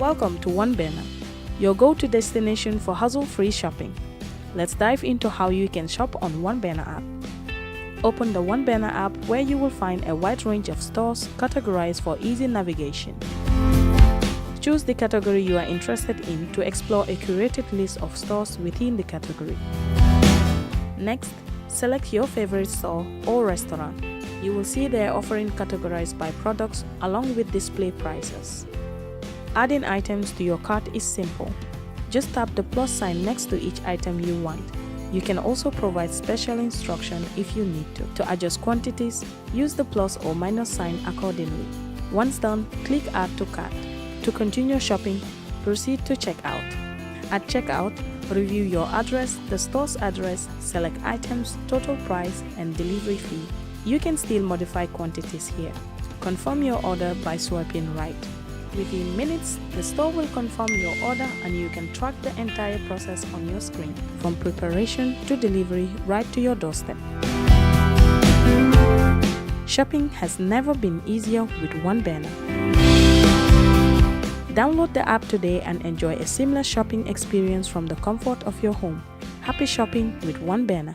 Welcome to One Banner, your go-to destination for hassle-free shopping. Let's dive into how you can shop on One Banner app. Open the One Banner app where you will find a wide range of stores categorized for easy navigation. Choose the category you are interested in to explore a curated list of stores within the category. Next, select your favorite store or restaurant. You will see they are offering categorized by products along with display prices. Adding items to your cart is simple. Just tap the plus sign next to each item you want. You can also provide special instruction if you need to. To adjust quantities, use the plus or minus sign accordingly. Once done, click Add to Cart. To continue shopping, proceed to checkout. At checkout, review your address, the store's address, select items, total price, and delivery fee. You can still modify quantities here. Confirm your order by swiping right. Within minutes, the store will confirm your order and you can track the entire process on your screen, from preparation to delivery right to your doorstep. Shopping has never been easier with One Banner. Download the app today and enjoy a seamless shopping experience from the comfort of your home. Happy shopping with One Banner.